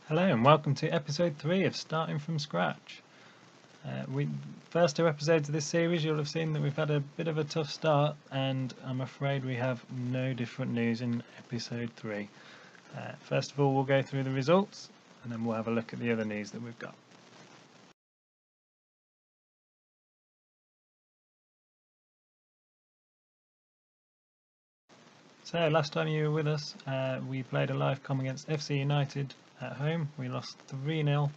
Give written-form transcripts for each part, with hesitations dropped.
Hello and welcome to episode 3 of Starting From Scratch. First two episodes of this series, you'll have seen that we've had a bit of a tough start, and I'm afraid we have no different news in episode 3. First of all, we'll go through the results and then we'll have a look at the other news that we've got. So last time you were with us, we played a live com against FC United at home. We lost 3-0.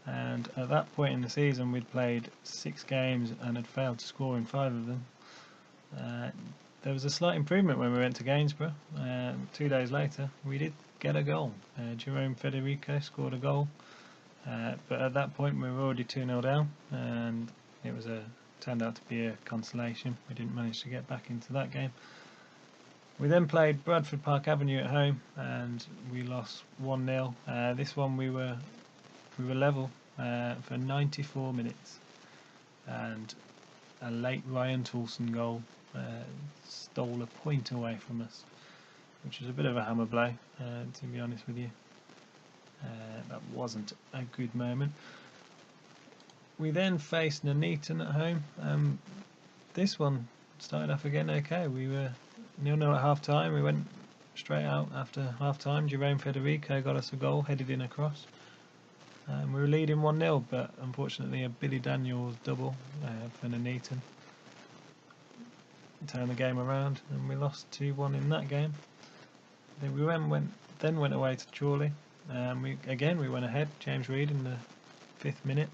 And at that point in the season we'd played 6 games and had failed to score in 5 of them. There was a slight improvement when we went to Gainsborough. 2 days later we did get a goal. Jerome Federico scored a goal, but at that point we were already 2-0 down, and it turned out to be a consolation. We didn't manage to get back into that game. We then played Bradford Park Avenue at home and we lost 1-0. This one we were level for 94 minutes, and a late Ryan Toulson goal stole a point away from us, which was a bit of a hammer blow, to be honest with you. That wasn't a good moment. We then faced Nuneaton at home. This one started off again okay. We were 0-0 at half time. We went straight out after half time. Jerome Federico got us a goal headed in across. We were leading 1-0, but unfortunately a Billy Daniels double for Nuneaton turned the game around, and we lost 2-1 in that game. Then we went away to Chorley. We went ahead. James Reed in the 5th minute,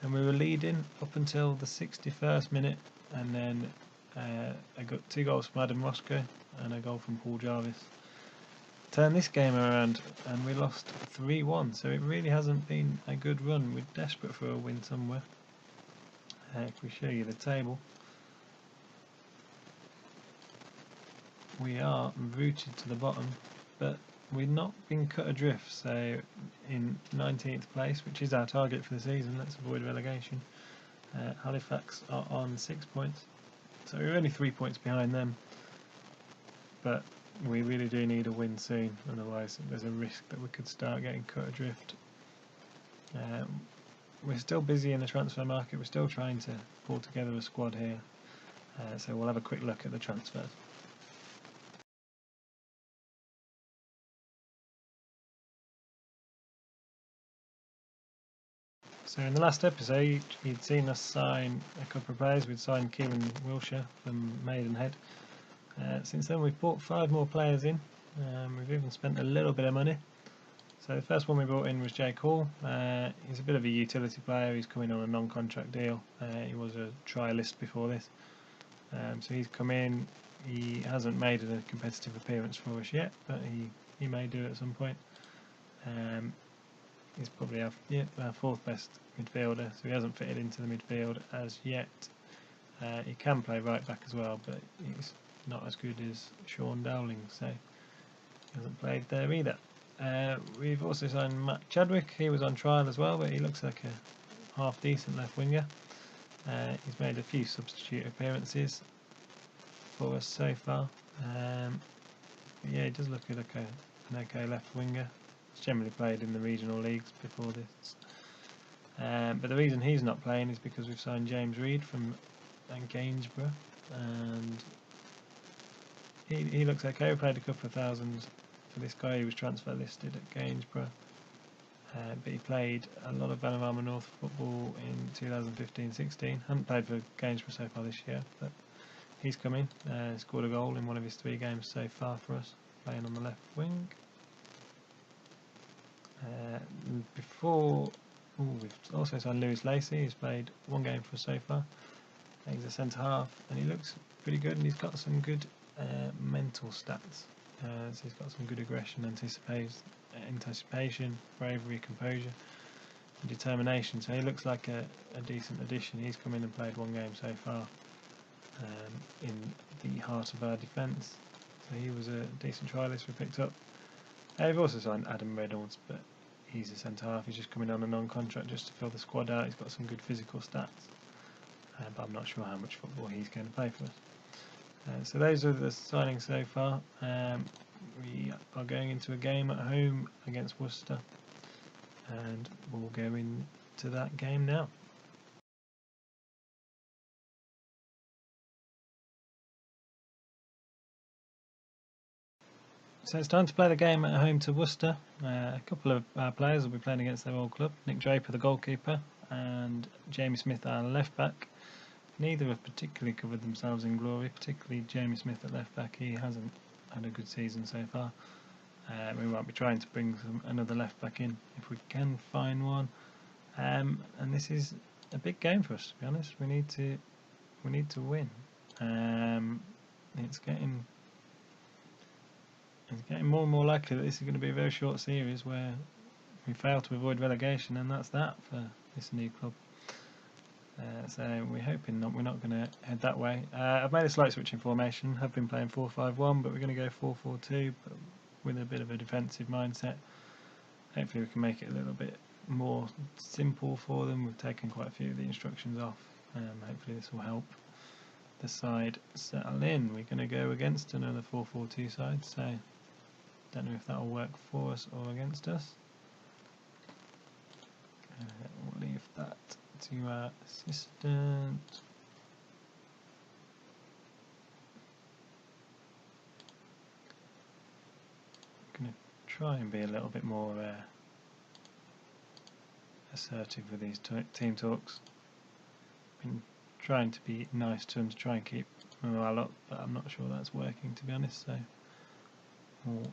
and we were leading up until the 61st minute, and then I got 2 goals from Adam Roscoe and a goal from Paul Jarvis. Turned this game around and we lost 3-1, so it really hasn't been a good run. We're desperate for a win somewhere. If we show you the table, we are rooted to the bottom, but we've not been cut adrift. So in 19th place, which is our target for the season, let's avoid relegation. Halifax are on 6 points, so we're only 3 points behind them, but we really do need a win soon, otherwise there's a risk that we could start getting cut adrift. We're still busy in the transfer market. We're still trying to pull together a squad here, so we'll have a quick look at the transfers. So in the last episode you'd seen us sign a couple of players. We'd signed Kieran Wilshire from Maidenhead. Since then we've bought 5 more players in. We've even spent a little bit of money. So the first one we brought in was Jake Hall. He's a bit of a utility player. He's coming on a non-contract deal. He was a trialist before this. So he's come in. He hasn't made a competitive appearance for us yet, but he may do at some point. He's probably our 4th best midfielder, so he hasn't fitted into the midfield as yet. He can play right back as well, but he's not as good as Sean Dowling, so he hasn't played there either. We've also signed Matt Chadwick. He was on trial as well, but he looks like a half decent left winger. He's made a few substitute appearances for us so far. He does look like an okay left winger. He's generally played in the regional leagues before this. But the reason he's not playing is because we've signed James Reed from Gainsborough, and he looks okay. We paid a couple of thousand for this guy. He was transfer listed at Gainsborough, but he played a lot of Bannerama North football in 2015-16. Hasn't played for Gainsborough so far this year, but he's come in, scored a goal in one of his 3 games so far for us, playing on the left wing. We've also signed Lewis Lacey. He's played 1 game for us so far. He's a centre half, and he looks pretty good, and he's got some good mental stats. So he's got some good aggression, anticipation, bravery, composure, and determination. So he looks like a decent addition. He's come in and played 1 game so far in the heart of our defence. So he was a decent trialist we picked up. We've also signed Adam Reynolds, but he's a centre half. He's just coming on a non-contract just to fill the squad out. He's got some good physical stats, but I'm not sure how much football he's going to play for us. So those are the signings so far. We are going into a game at home against Worcester. and we'll go into that game now. So it's time to play the game at home to Worcester. A couple of our players will be playing against their old club. Nick Draper, the goalkeeper, and Jamie Smith, our left back. Neither have particularly covered themselves in glory, particularly Jamie Smith at left back. He hasn't had a good season so far. We might be trying to bring another left back in if we can find one. And this is a big game for us, to be honest. We need to win. It's getting more and more likely that this is going to be a very short series where we fail to avoid relegation, and that's that for this new club. So we're hoping we're not going to head that way. I've made a slight switch in formation. Have been playing 4-5-1, but we're going to go 4-4-2, but with a bit of a defensive mindset. Hopefully we can make it a little bit more simple for them. We've taken quite a few of the instructions off. Hopefully this will help the side settle in. We're going to go against another 4-4-2 side, so don't know if that will work for us or against us. We'll leave that to our assistant. I'm going to try and be a little bit more assertive with these team talks. Been trying to be nice to them to try and keep morale up, but I'm not sure that's working, to be honest, so we'll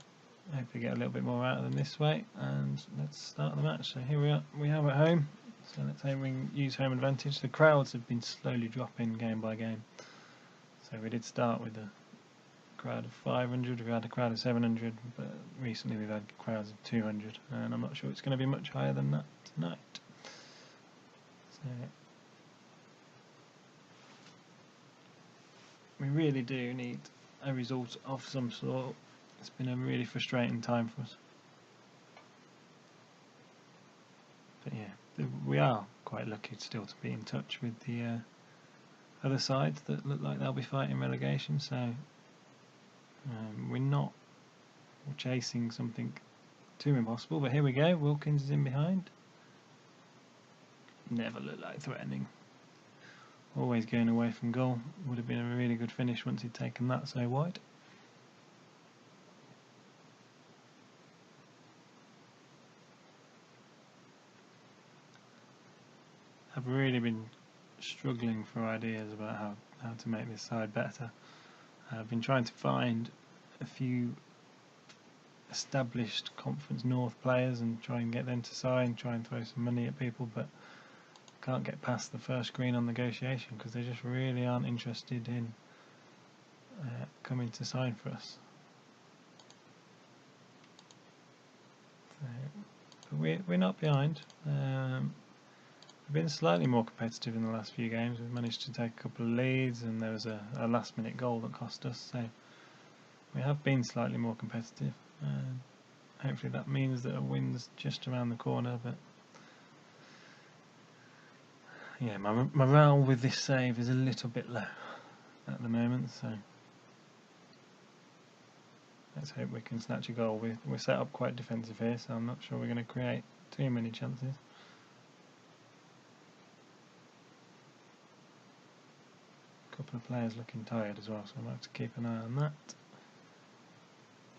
hopefully get a little bit more out of them this way, and let's start the match. So here we are at home, so let's hope we can use home advantage. The crowds have been slowly dropping game by game, so we did start with a crowd of 500, we've had a crowd of 700, but recently we've had crowds of 200, and I'm not sure it's going to be much higher than that tonight. So we really do need a result of some sort. It's been a really frustrating time for us. But yeah, we are quite lucky still to be in touch with the other sides that look like they'll be fighting relegation, so we're not chasing something too impossible. But here we go, Wilkins is in behind. Never looked like threatening. Always going away from goal. Would have been a really good finish once he'd taken that so wide. I've really been struggling for ideas about how to make this side better. I've been trying to find a few established Conference North players and try and get them to sign, try and throw some money at people, but can't get past the first screen on negotiation because they just really aren't interested in coming to sign for us. So, but we're not behind. We've been slightly more competitive in the last few games. We've managed to take a couple of leads, and there was a last minute goal that cost us, so we have been slightly more competitive. Hopefully that means that a win's just around the corner, but yeah, my morale with this save is a little bit low at the moment, so let's hope we can snatch a goal. We're set up quite defensive here, so I'm not sure we're going to create too many chances. A couple of players looking tired as well, so I might have to keep an eye on that.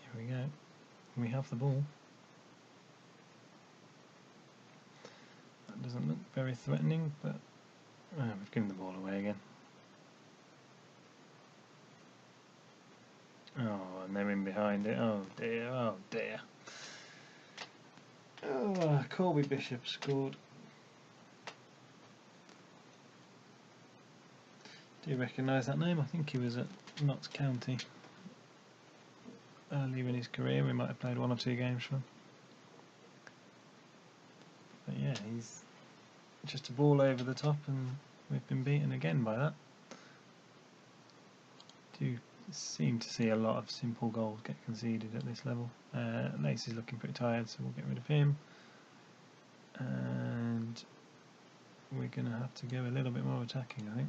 Here we go. We have the ball. That doesn't look very threatening, but we've given the ball away again. Oh, and they're in behind it. Oh dear, oh dear. Oh, Colby Bishop scored. Do you recognise that name? I think he was at Notts County earlier in his career. We might have played one or two games for him. But yeah, he's just a ball over the top, and we've been beaten again by that. Do seem to see a lot of simple goals get conceded at this level. Lacey's looking pretty tired, so we'll get rid of him. And we're going to have to go a little bit more attacking, I think.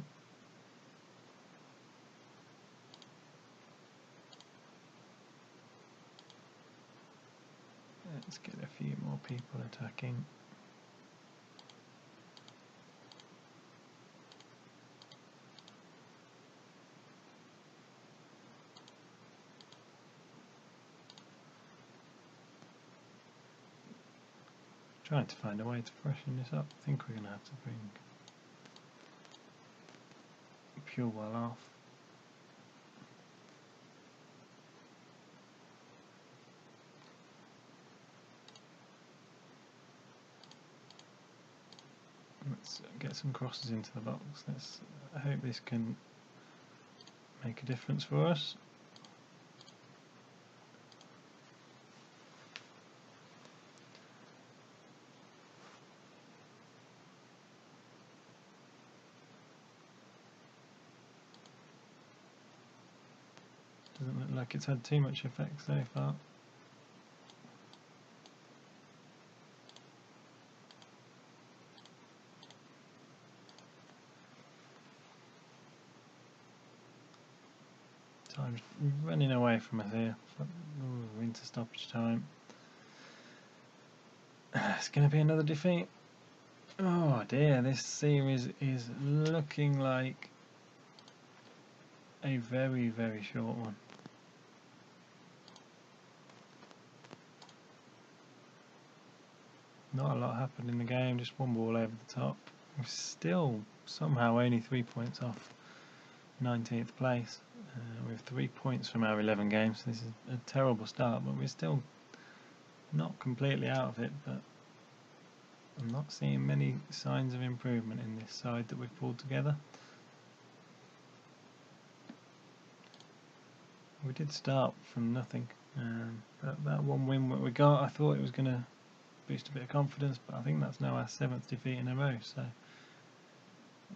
Let's get a few more people attacking. Trying to find a way to freshen this up. I think we're going to have to bring Pure Well off. Let's get some crosses into the box. I hope this can make a difference for us. Doesn't look like it's had too much effect so far. Time's running away from us here. Ooh, winter stoppage time. It's going to be another defeat. Oh dear, this series is looking like a very, very short one. Not a lot happened in the game, just one ball over the top. We're still somehow only 3 points off 19th place. We have 3 points from our 11 games. This is a terrible start, but we're still not completely out of it. But I'm not seeing many signs of improvement in this side that we've pulled together. We did start from nothing. That one win that we got, I thought it was going to boost a bit of confidence, but I think that's now our 7th defeat in a row, so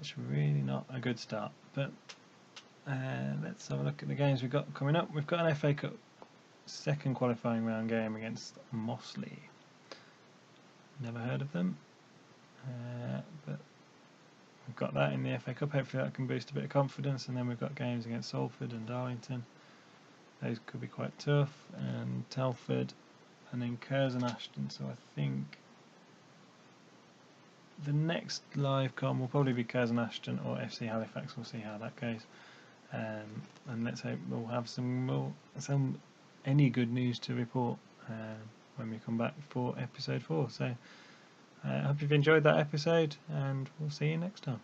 it's really not a good start. But let's have a look at the games we've got coming up. We've got an FA Cup second qualifying round game against Mossley. Never heard of them, but we've got that in the FA Cup. Hopefully that can boost a bit of confidence, and then we've got games against Salford and Darlington. Those could be quite tough, and Telford, and then Curzon Ashton. So I think the next live com will probably be Curzon Ashton or FC Halifax. We'll see how that goes, and let's hope we'll have some any good news to report when we come back for episode 4. So I hope you've enjoyed that episode, and we'll see you next time.